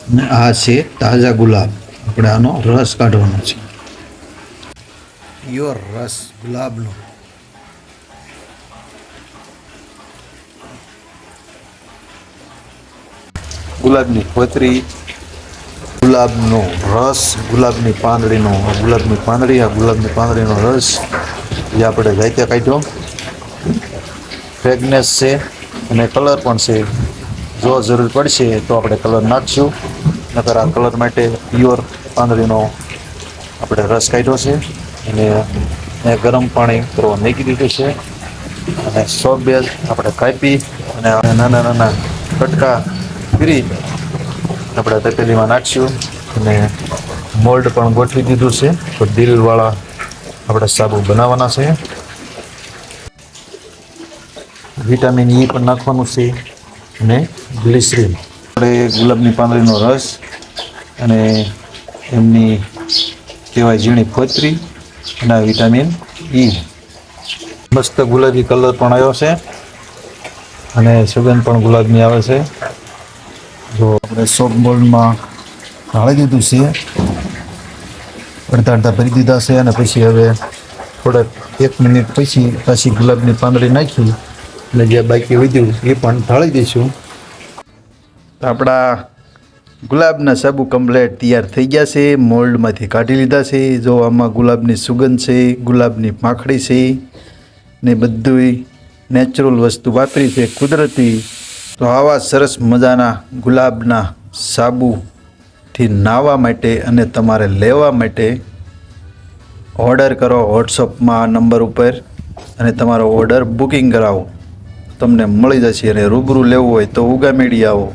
અને આ છે તાજા ગુલાબ. આપણે આનો રસ કાઢવાનો છે. પ્યોર રસ ગુલાબનો. ગુલાબની પતરી, ગુલાબનો રસ, ગુલાબની પાંદડીનો ગુલાબની પાંદડી, આ ગુલાબની પાંદડીનો રસ જે આપણે જાતે કાઢ્યો. ફ્રેગનેસ છે અને કલર પણ છે. જો જરૂર પડશે તો આપણે કલર નાખશું, નકર આ કલર માટે પ્યોર પાંદડીનો આપણે રસ કાઢ્યો છે અને ગરમ પાણી કરવા મૂકી દીધું છે. અને સોબેજ આપણે કાપી અને નાના નાના કટકા કરી આપણે તપેલીમાં નાખશું. અને મોલ્ડ પણ ગોઠવી દીધું છે. તો દિલવાળા આપણે સાબુ બનાવવાના છે. વિટામિન E પણ નાખવાનું છે અને ગ્લિસરીન. આપણે ગુલાબની પાંદડીનો રસ અને એમની કહેવાય ઝીણી ફોતરી અને વિટામિન E. મસ્ત ગુલાબી કલર પણ આવ્યો છે અને સુગંધ પણ ગુલાબની આવે છે. જો આપણે સોપ મોલ્ડમાં ઢાળી દીધું છે, અડધા ભરી દીધા છે. અને પછી હવે થોડાક 1 મિનિટ પછી પાછી ગુલાબની પાંદડી નાખી અને જે બાકી વધ્યું એ પણ ઢાળી દઈશું. આપણા ગુલાબના સાબુ કમ્પ્લેટ તૈયાર થઈ ગયા છે. મોલ્ડમાંથી કાઢી લીધા છે. જો આમાં ગુલાબની સુગંધ છે, ગુલાબની પાંખડી છે ને બધુંય નેચરલ વસ્તુ વાપરી છે, કુદરતી. તો આવા સરસ મજાના ગુલાબના સાબુથી નાહવા માટે અને તમારે લેવા માટે ઓર્ડર કરો વોટ્સઅપમાં આ નંબર ઉપર અને તમારો ઓર્ડર બુકિંગ કરાવો. તમને મળી જશે. અને રૂબરૂ લેવું હોય તો ઉગામેડી આવો.